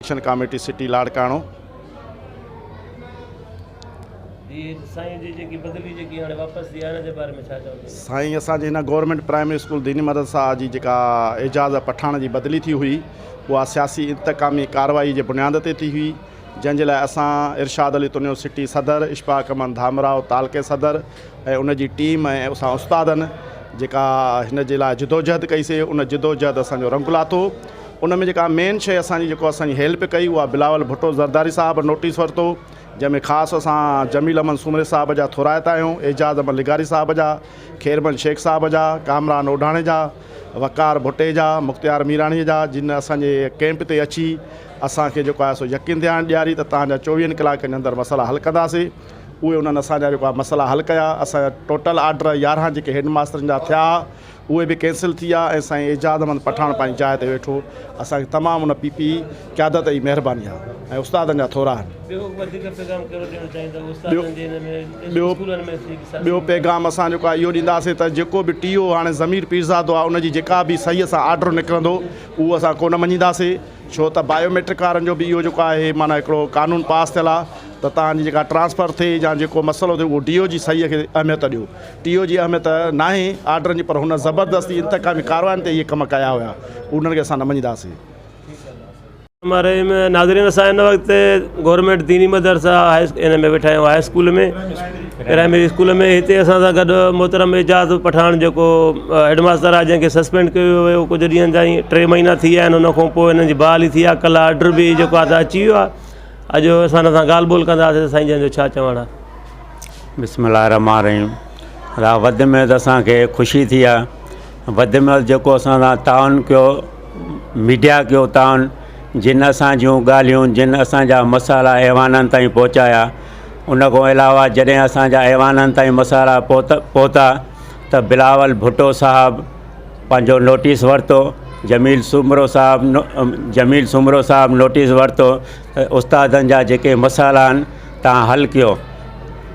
Action committee city Larkana. साईं असांजे हिन गवर्नमेंट प्राइमरी स्कूल दीनी मदरसा जी जेका एजाज़ पठाण जी बदली थी हुई उहा सियासी इंतकामी कार्रवाई जे बुनियाद ते थी हुई, जंहिंजे लाइ असां इरशाद अली तुनियो सिटी सदर, इशफाक अमन धामराव तालके सदर ऐं उन जी टीम ऐं असां उस्तादनि जेका हिन जे लाइ जिदोजहद कईसीं, उन जिदोजहद असांजो रंग लाथो। उन में जेका मेन शइ असांजी जेको असांजी हेल्प कई उहा बिलावल भुट्टो ज़रदारी साहब नोटिस वरितो, जंहिंमें ख़ासि असां जमील अमन सुमरे साहब जा थोराइता आहियूं, एजाज़ अमन लिगारी साहब जा, खेरमन शेख साहब जा, कामरान ओढाणे जा, वकार भुट्टे जा, मुख्तियार मीराणीअ जा, जिन असांजे कैंप ते अची असांखे जेको आहे सो यकीन ध्यानु ॾियारी त तव्हांजा 24 कलाकनि जे अंदरि मसइला हल कंदासीं। उहे उन्हनि असांजा जेको आहे मसइला हल कया। असांजा टोटल ऑर्डर 11 जेके हेड मास्टरनि जा थिया उहे बि कैंसिल थी विया ऐं साईं एजाज़ अहमद पठाण पंहिंजी जाइ ते वेठो। असांखे तमामु उन पीपी क़यादत जी महिरबानी आहे ऐं उस्तादनि जा थोरा आहिनि। ॿियो पैगाम असां जेको आहे इहो ॾींदासीं त जेको बि टीओ हाणे ज़मीर पीरज़ादो आहे उनजी जेका बि सही सां ऑर्डर निकिरंदो उहो असां कोन मञींदासीं, छो त बायोमेट्रिक वारनि जो बि इहो जेको आहे माना हिकिड़ो कानून पास थियल आहे त तव्हांजी जेका ट्रांसफ़र थिए या जेको मसइलो थिए उहो टीओ जी सही खे अहमियत ॾियो। टीओ जी अहमियत नाहे ऑर्डरनि जी, पर हुन ज़बरदस्ती इंतकामी कार्रवाइनि ते इहे कम कया हुआ, उन्हनि खे असां न मञींदासीं। हमारे में नाज़रीन असां हिन वक़्तु गवर्नमेंट दीनी मदरसा इन में वेठा आहियूं हाई स्कूल में, प्राइमरी स्कूल में। हिते असां सां गॾु मोहतरम एजाज़ पठाण जेको हेडमास्टर आहे जंहिंखे सस्पेंड कयो वियो कुझु ॾींहंनि ताईं, 3 महीना थी विया आहिनि, उन खां पोइ हिननि जी बहाली थी आहे। कल्ह ऑर्डर बि जेको आहे अची वियो आहे। अॼु असां हिन सां ॻाल्हि ॿोल कंदासीं। साईं जन जो छा चवणु आहे? बिस्मिल्लाह रहमान रहीम। वधि में वधि असांखे ख़ुशी थी आहे, वधि में वधि जेको असां सां ताउन कयो, मीडिया कयो ताउन, जिन असां जूं ॻाल्हियूं, जिन असांजा मसाला ऐवाननि ताईं पहुचाया। उन खां अलावा जॾहिं असांजा ऐवाननि ताईं मसाला पहुता त बिलावल भुट्टो साहब पंहिंजो नोटिस वरितो, जमील सुमरो साहब नोटिस वरितो त उस्तादनि जा जेके मसाला आहिनि तव्हां हल कयो।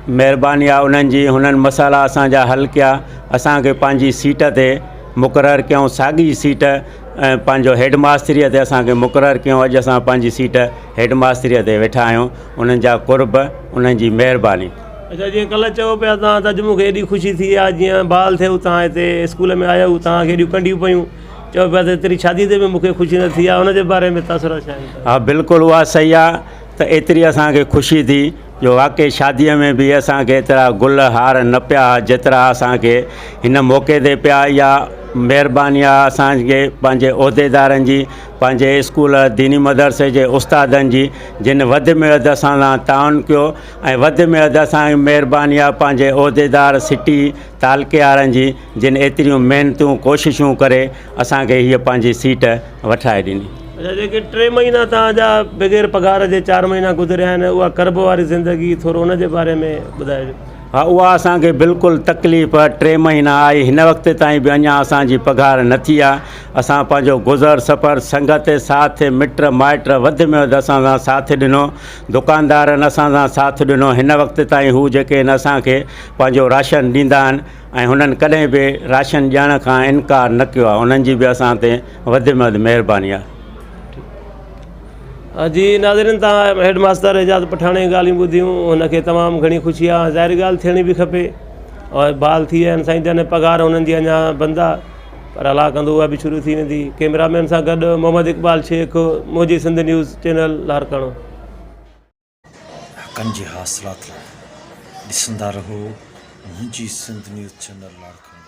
महिरबानी आहे उन्हनि जी, हुननि मसाला असांजा हल कया। असांखे पंहिंजी सीट ते मुक़ररु कयूं, साॻी सीट ऐं पंहिंजो हेड मास्तरीअ ते असांखे मुक़ररु कयूं। अॼु असां पंहिंजी सीट हेड मास्तरीअ ते वेठा आहियूं। उन्हनि जा कुर्ब, उन्हनि जी महिरबानी। अच्छा, जीअं कल्ह चयो पिया तव्हां त अॼु मूंखे एॾी ख़ुशी थी आहे, जीअं बहाल थियो तव्हां हिते स्कूल में आया आहियो, तव्हांखे एॾियूं कंडियूं पियूं, चयो पिया त एतिरी शादी ते बि मूंखे ख़ुशी न थी आहे, उनजे बारे में तासुरात छा आहे? हा बिल्कुलु उहा सही आहे त एतिरी असांखे ख़ुशी थी जो वाक़ई शादीअ में बि असांखे एतिरा गुल हार न पिया जेतिरा असांखे हिन मौक़े ते पिया। या महिरबानी आहे असांखे पंहिंजे उहिदेदारनि जी, पंहिंजे स्कूल दीनी मदरसे जे उस्तादनि जी, जिन वधि में वधि असां सां ताउन कयो। ऐं वधि में वधि असांजी महिरबानी आहे पंहिंजे उहिदेदार सिटी तालके वारनि जी, जिन एतिरियूं महिनतूं कोशिशूं करे असांखे हीअ पंहिंजी सीट वठाए ॾिनी। अच्छा, जेके 3 महीना तव्हांजा बग़ैर पघार जे 4 महीना गुज़रिया आहिनि, उहा कर्ब वारी ज़िंदगी, थोरो उनजे बारे में ॿुधाइजो। हा, उहा असांखे बिल्कुलु तकलीफ़ 3 महीना आई। हिन वक़्त ताईं बि अञा असांजी पघार न थी आहे। असां पंहिंजो गुज़र सफ़र संगत साथ मिट माइट वधि में वधि असां सां साथ ॾिनो, दुकानदारनि असां सां साथ ॾिनो। हिन वक़्त ताईं हू जेके आहिनि असांखे पंहिंजो राशन ॾींदा आहिनि ऐं हुननि कॾहिं बि राशन ॾियण खां इनकार न कयो आहे। उन्हनि जी बि असां ते वधि में वधि महिरबानी आहे। जी नाज़रीन, तव्हां हेड मास्टर एजाज़ पठाण जी ॻाल्हियूं ॿुधियूं, हुनखे तमामु घणी ख़ुशी आहे। ज़ाहिर ॻाल्हि थियणी बि खपे और बहाल थी विया आहिनि साईं जन, पघार हुननि जी अञा बंदि आहे, पर अलाह कंदो उहा बि शुरू थी वेंदी। कैमरामैन सां गॾु मोहम्मद इक़बाल शेख, मुंहिंजी सिंध न्यूज़ चैनल लाड़काणो। हक़नि जे हासिलात लाइ ॾिसंदा रहो मुंहिंजी सिंध न्यूज़ चैनल लाड़काणो।